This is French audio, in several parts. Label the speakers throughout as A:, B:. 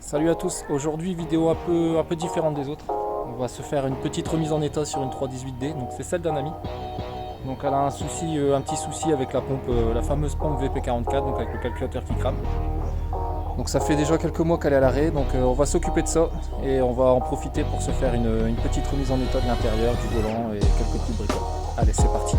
A: Salut à tous, aujourd'hui vidéo un peu différente des autres. On va se faire une petite remise en état sur une 318D, donc c'est celle d'un ami. Donc elle a un petit souci avec la pompe, la fameuse pompe VP44, donc avec le calculateur qui crame. Donc ça fait déjà quelques mois qu'elle est à l'arrêt, donc on va s'occuper de ça et on va en profiter pour se faire une petite remise en état de l'intérieur, du volant et quelques petits bricoles. Allez, c'est parti.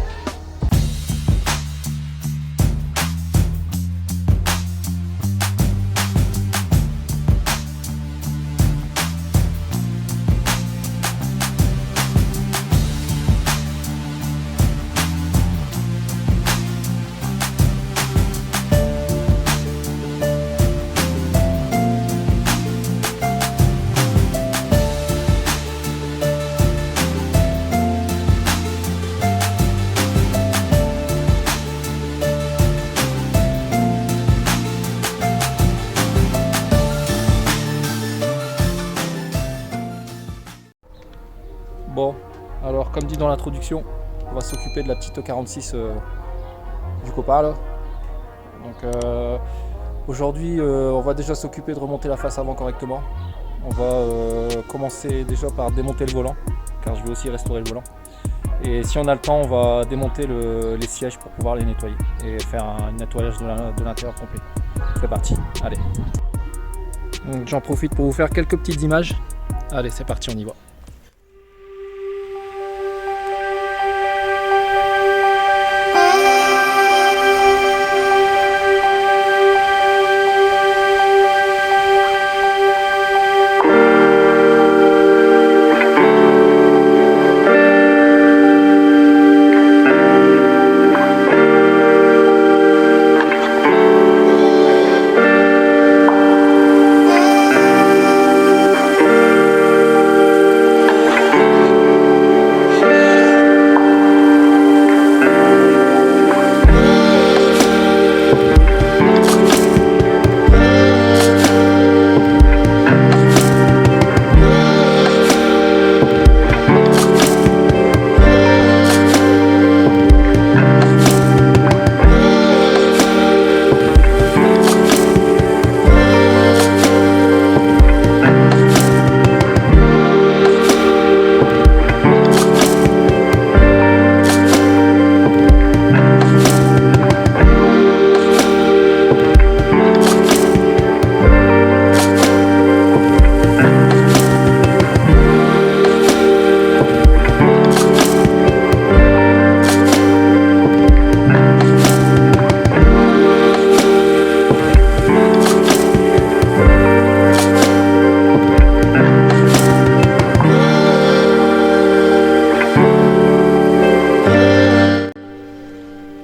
A: Bon, alors comme dit dans l'introduction, on va s'occuper de la petite E46 du copain là. Donc aujourd'hui on va déjà s'occuper de remonter la face avant correctement. On va commencer déjà par démonter le volant, car je vais aussi restaurer le volant. Et si on a le temps, on va démonter les sièges pour pouvoir les nettoyer et faire un nettoyage de l'intérieur complet. C'est parti, allez. J'en profite pour vous faire quelques petites images. Allez, c'est parti, on y va.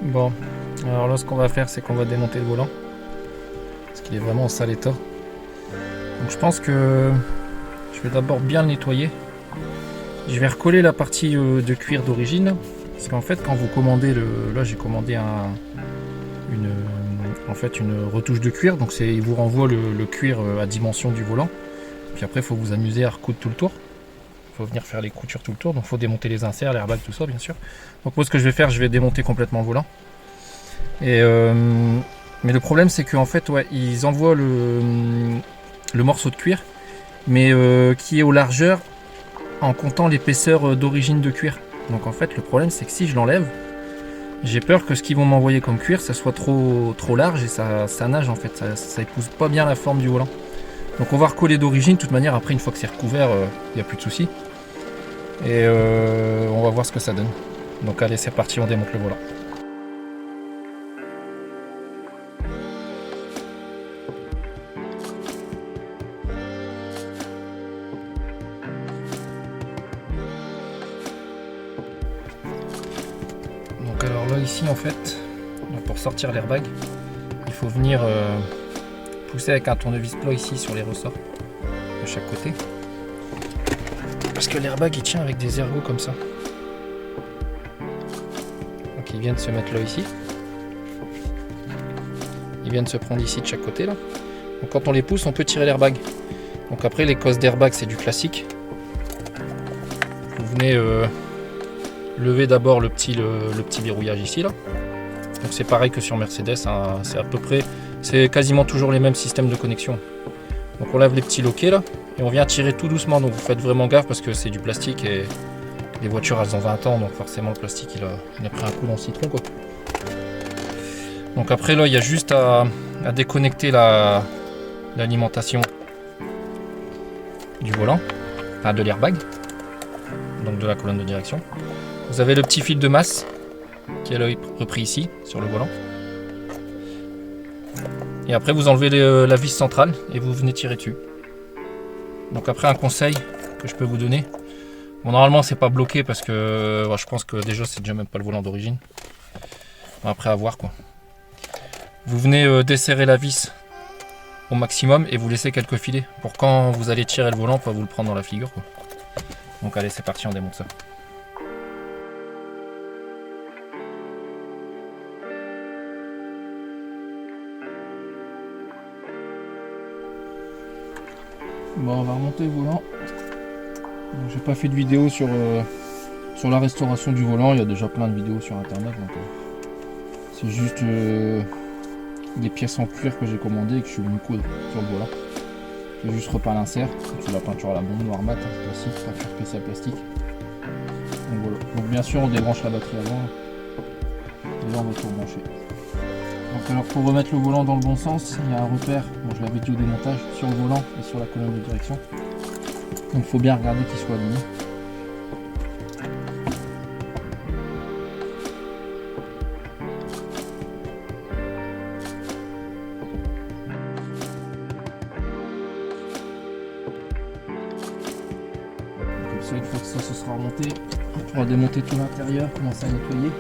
A: Bon, alors là ce qu'on va faire, c'est qu'on va démonter le volant parce qu'il est vraiment en sale état. Donc je pense que je vais d'abord bien le nettoyer. Je vais recoller la partie de cuir d'origine, parce qu'en fait quand vous commandez là j'ai commandé une retouche de cuir, donc il vous renvoie le cuir à dimension du volant. Puis après il faut vous amuser à recoudre tout le tour. Il faut venir faire les coutures tout le tour, donc il faut démonter les inserts, l'airbag, tout ça bien sûr. Donc moi ce que je vais faire, je vais démonter complètement le volant. Et mais le problème c'est qu'en fait ouais, ils envoient le morceau de cuir, mais qui est aux largeurs en comptant l'épaisseur d'origine de cuir. Donc en fait le problème c'est que si je l'enlève, j'ai peur que ce qu'ils vont m'envoyer comme cuir ça soit trop large et ça nage en fait, ça épouse pas bien la forme du volant. Donc on va recoller d'origine, de toute manière après une fois que c'est recouvert, il n'y a plus de souci. Et on va voir ce que ça donne. Donc allez, c'est parti, on démonte le volant. Donc alors là ici en fait, pour sortir l'airbag, il faut venir pousser avec un tournevis plat ici sur les ressorts de chaque côté. Parce que l'airbag il tient avec des ergots comme ça. Donc ils viennent se mettre là ici. Ils viennent se prendre ici de chaque côté là. Donc quand on les pousse on peut tirer l'airbag. Donc après les cosses d'airbag c'est du classique. Vous venez lever d'abord le petit verrouillage ici là. Donc c'est pareil que sur Mercedes, hein, c'est à peu près, c'est quasiment toujours les mêmes systèmes de connexion. Donc on lève les petits loquets là et on vient tirer tout doucement. Donc vous faites vraiment gaffe parce que c'est du plastique et les voitures elles ont 20 ans, donc forcément le plastique il a pris un coup dans le citron quoi. Donc après là il y a juste à déconnecter l'alimentation du volant, enfin de l'airbag, donc de la colonne de direction. Vous avez le petit fil de masse qui est repris ici sur le volant. Et après vous enlevez la vis centrale et vous venez tirer dessus. Donc après un conseil que je peux vous donner. Bon, normalement c'est pas bloqué parce que je pense que déjà c'est déjà même pas le volant d'origine. Bon, après à voir quoi. Vous venez desserrer la vis au maximum et vous laissez quelques filets pour quand vous allez tirer le volant pas vous le prendre dans la figure quoi. Donc allez c'est parti, on démonte ça. Bon, on va remonter le volant. J'ai pas fait de vidéo sur la restauration du volant, il y a déjà plein de vidéos sur internet. C'est juste des pièces en cuir que j'ai commandées et que je suis venu coudre sur le volant. J'ai juste repeint l'insert, c'est la peinture à la bombe noir mat, hein, classique, pas faire PC à plastique. Donc voilà. Donc bien sûr on débranche la batterie avant. Et là on va tout rebrancher. Donc alors pour remettre le volant dans le bon sens, il y a un repère, bon, je l'avais dit au démontage, sur le volant et sur la colonne de direction. Donc il faut bien regarder qu'il soit aligné. Comme ça, une fois que ça se sera remonté, on pourra démonter tout l'intérieur, commencer à nettoyer.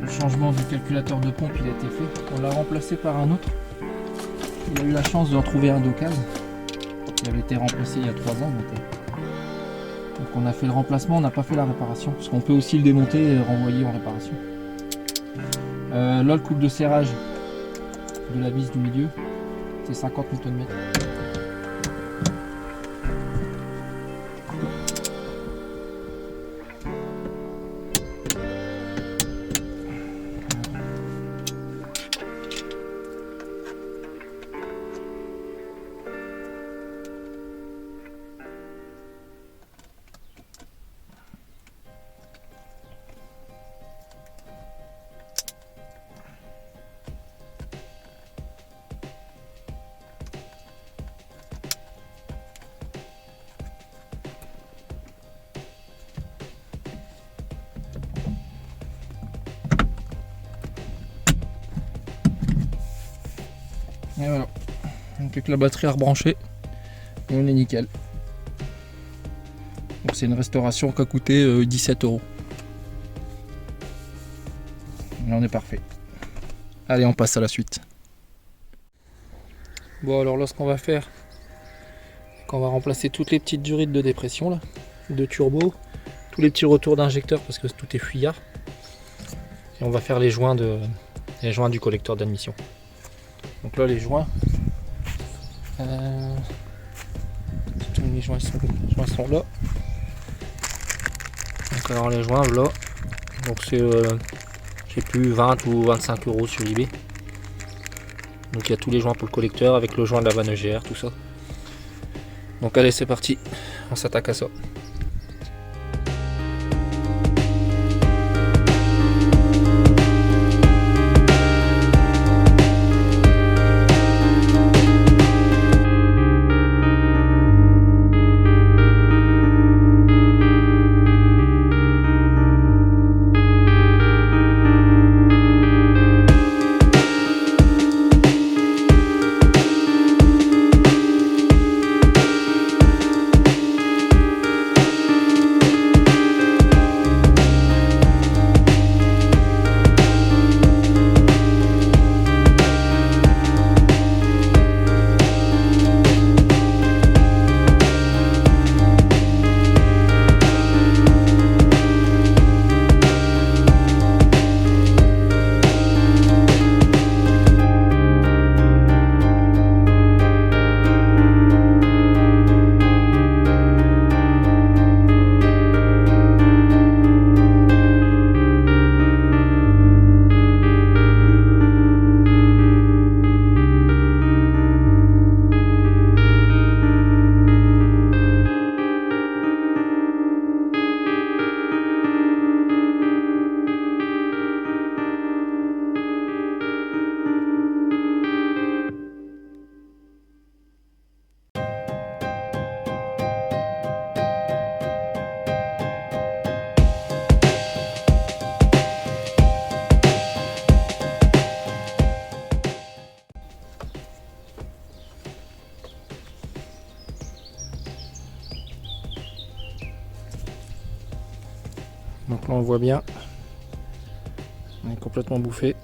A: Le changement du calculateur de pompe il a été fait. On l'a remplacé par un autre. Il a eu la chance d'en trouver un d'occasion qui avait été remplacé il y a 3 ans. Donc on a fait le remplacement, on n'a pas fait la réparation. Parce qu'on peut aussi le démonter et le renvoyer en réparation. Là le couple de serrage de la vis du milieu, c'est 50 Nm. Et voilà, donc avec la batterie à rebrancher, on est nickel. Donc c'est une restauration qui a coûté 17 €. Là on est parfait. Allez, on passe à la suite. Bon alors là ce qu'on va faire, c'est qu'on va remplacer toutes les petites durites de dépression là, de turbo, tous les petits retours d'injecteur parce que tout est fuyard. Et on va faire les joints du collecteur d'admission. Donc là les joints, les joints sont là. Donc alors les joints là, donc c'est je sais plus 20 ou 25 € sur eBay. Donc il y a tous les joints pour le collecteur avec le joint de la vanne EGR, tout ça. Donc allez c'est parti, on s'attaque à ça. on voit bien. On est complètement bouffé.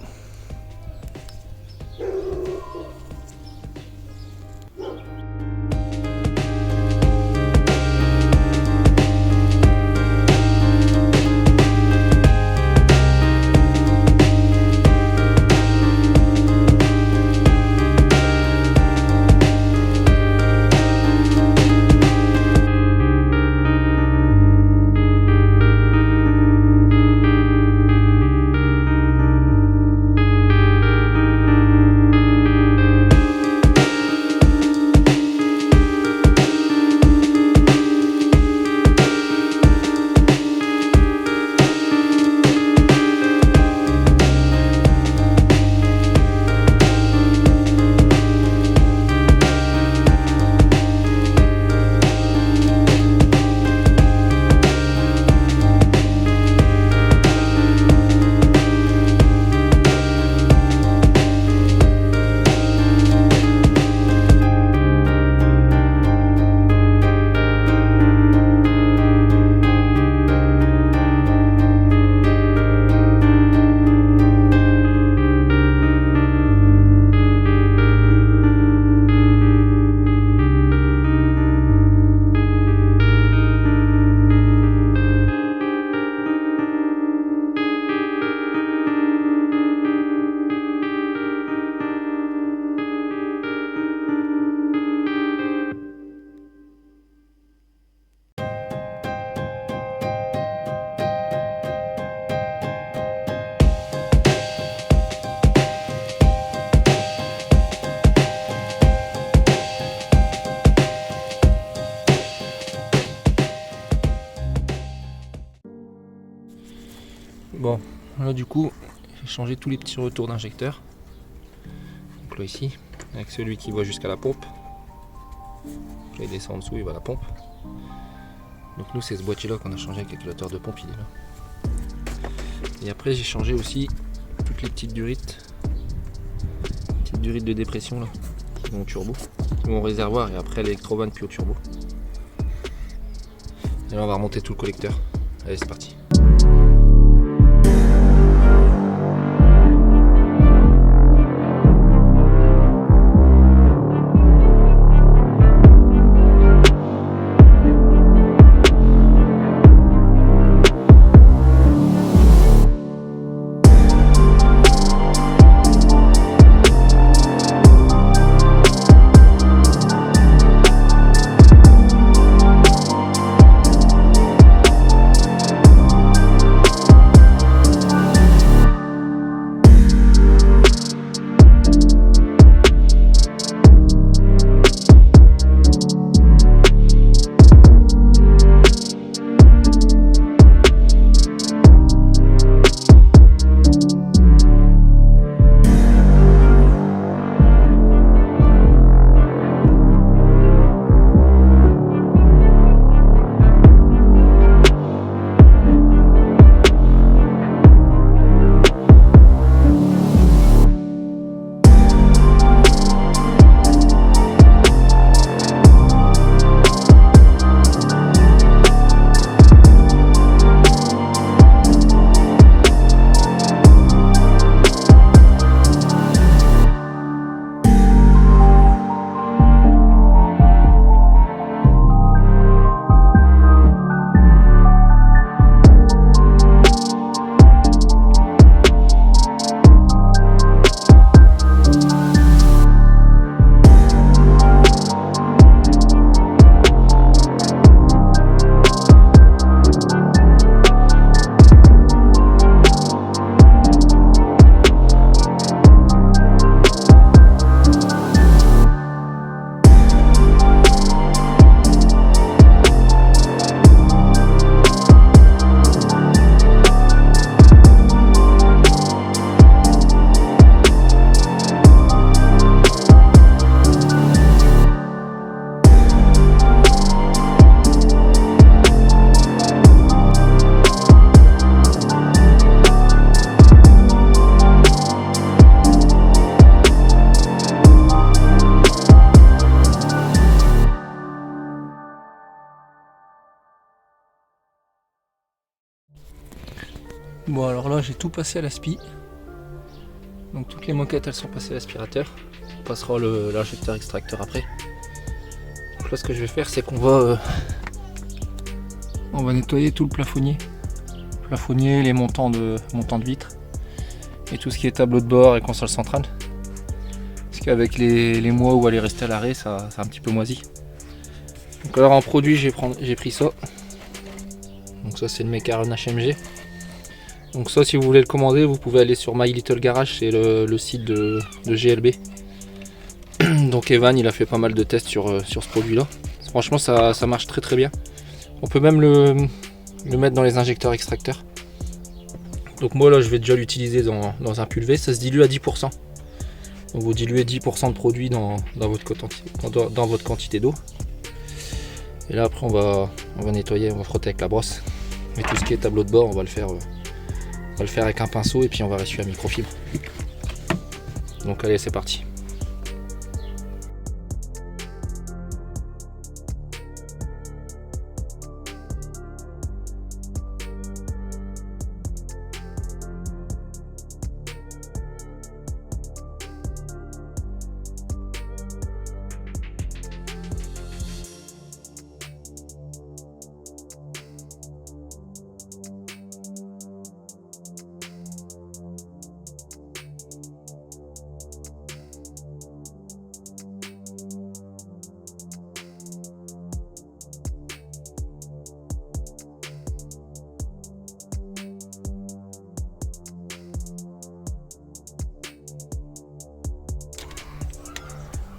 A: Bon, là du coup, j'ai changé tous les petits retours d'injecteur. Donc là ici, avec celui qui va jusqu'à la pompe. Là il descend en dessous, il va à la pompe. Donc nous c'est ce boîtier là qu'on a changé avec le régulateur de pompe, il est là. Et après j'ai changé aussi toutes les petites durites de dépression là, qui vont au turbo, qui vont au réservoir et après l'électrovan puis au turbo. Et là on va remonter tout le collecteur. Allez c'est parti. Bon alors là j'ai tout passé à l'aspi. Donc toutes les moquettes elles sont passées à l'aspirateur. On passera l'injecteur extracteur après. Donc là ce que je vais faire c'est qu'on va nettoyer tout le plafonnier. Les montants de vitres. Et tout ce qui est tableau de bord et console centrale. Parce qu'avec les mois où elle est restée à l'arrêt, ça a un petit peu moisi. Donc alors en produit j'ai pris ça. Donc ça c'est le Mecaren HMG. Donc ça si vous voulez le commander vous pouvez aller sur My Little Garage, c'est le site de GLB. Donc Evan il a fait pas mal de tests sur ce produit là. Franchement ça marche très très bien. On peut même le mettre dans les injecteurs extracteurs. Donc moi là je vais déjà l'utiliser dans un pulvé, ça se dilue à 10%. Donc vous diluez 10% de produit dans votre quantité d'eau. Et là après on va nettoyer, on va frotter avec la brosse. Et tout ce qui est tableau de bord on va le faire avec un pinceau et puis on va ressuyer à microfibre. Donc allez c'est parti.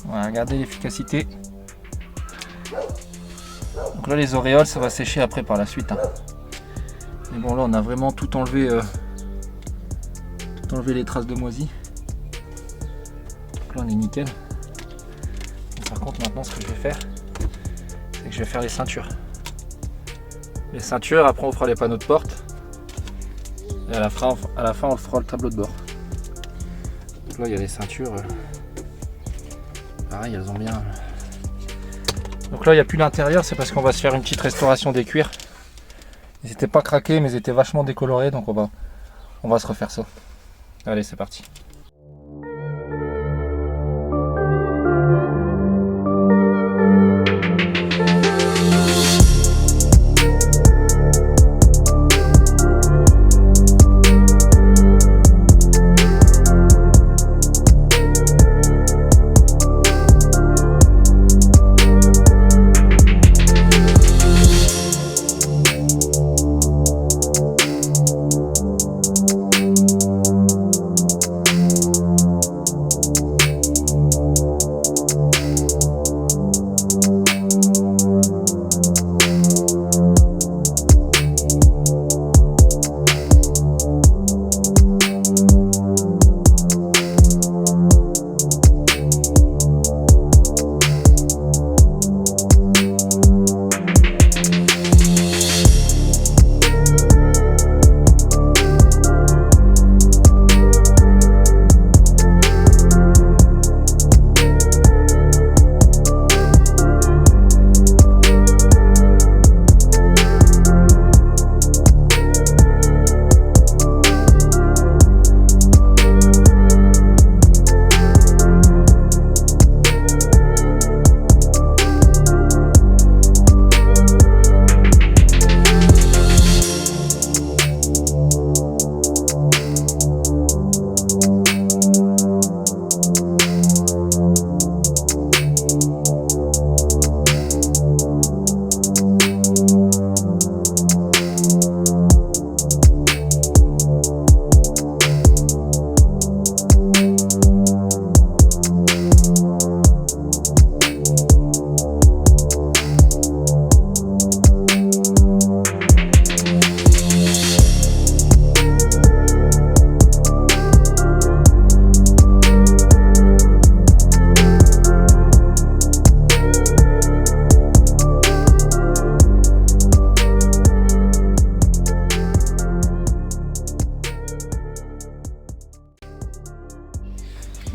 A: Voilà, regardez l'efficacité. Donc là les auréoles ça va sécher après par la suite. Mais bon là on a vraiment tout enlevé les traces de moisi. Donc là on est nickel. Et par contre maintenant ce que je vais faire, c'est que je vais faire les ceintures. Les ceintures, après on fera les panneaux de porte. Et à la fin on fera le tableau de bord. Donc là il y a les ceintures. Pareil, elles ont bien. Donc là il n'y a plus l'intérieur, c'est parce qu'on va se faire une petite restauration des cuirs. Ils n'étaient pas craqués mais ils étaient vachement décolorés, donc on va se refaire ça. Allez c'est parti.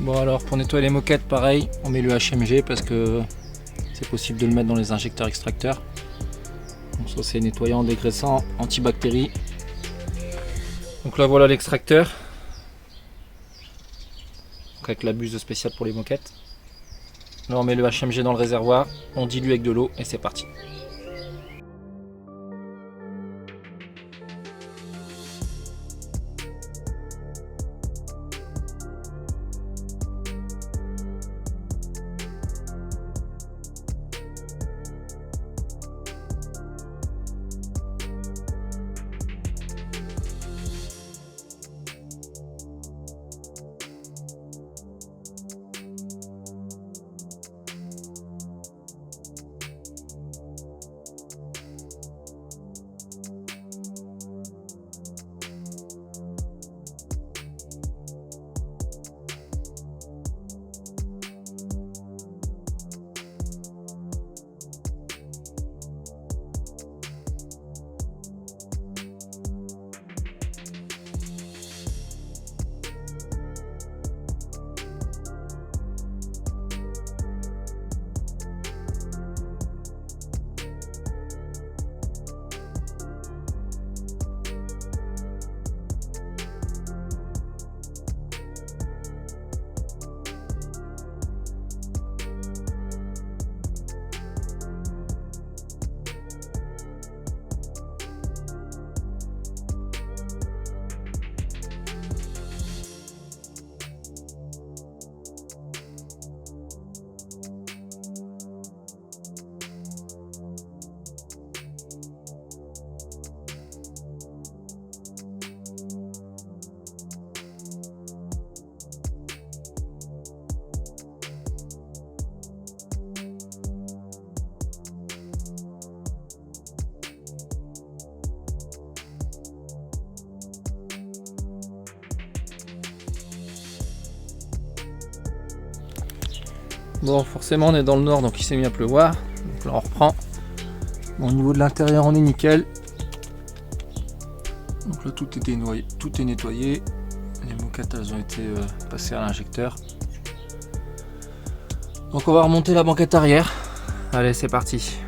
A: Bon alors pour nettoyer les moquettes pareil, on met le HMG parce que c'est possible de le mettre dans les injecteurs extracteurs. Donc ça c'est nettoyant, dégraissant, antibactérie. Donc Donc là voilà l'extracteur. Avec la buse spéciale pour les moquettes. Là on met le HMG dans le réservoir, on dilue avec de l'eau et c'est parti. Bon, forcément on est dans le nord donc il s'est mis à pleuvoir, donc là on reprend. Bon, au niveau de l'intérieur on est nickel. Donc là tout est nettoyé, les moquettes elles ont été passées à l'injecteur. Donc on va remonter la banquette arrière. Allez, c'est parti.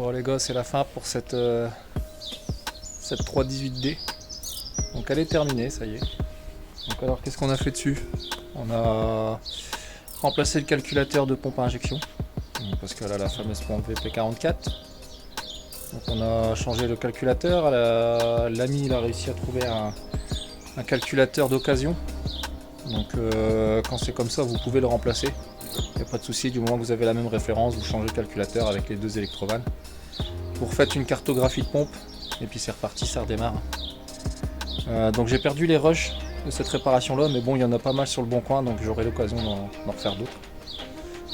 A: Bon les gars, c'est la fin pour cette 318D. Donc elle est terminée, ça y est. Donc alors qu'est-ce qu'on a fait dessus? On a remplacé le calculateur de pompe à injection. Parce qu'elle a la fameuse pompe VP44. Donc on a changé le calculateur. L'ami a réussi à trouver un calculateur d'occasion. Donc quand c'est comme ça, vous pouvez le remplacer. Il n'y a pas de souci, du moment que vous avez la même référence, vous changez le calculateur avec les deux électrovannes. Vous refaites une cartographie de pompe et puis c'est reparti, ça redémarre. Donc j'ai perdu les rushs de cette réparation là, mais bon, il y en a pas mal sur le bon coin, donc j'aurai l'occasion d'en refaire d'autres.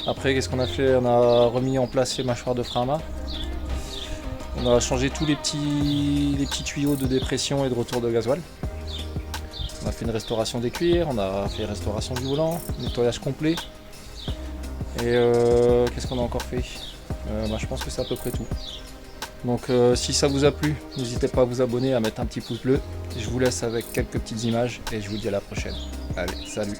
A: Après, qu'est-ce qu'on a fait? On a remis en place les mâchoires de frein à main. On a changé tous les petits tuyaux de dépression et de retour de gasoil. On a fait une restauration des cuirs, on a fait restauration du volant, nettoyage complet. Et qu'est-ce qu'on a encore fait? Je pense que c'est à peu près tout. Donc si ça vous a plu, n'hésitez pas à vous abonner, à mettre un petit pouce bleu. Je vous laisse avec quelques petites images et je vous dis à la prochaine. Allez, salut!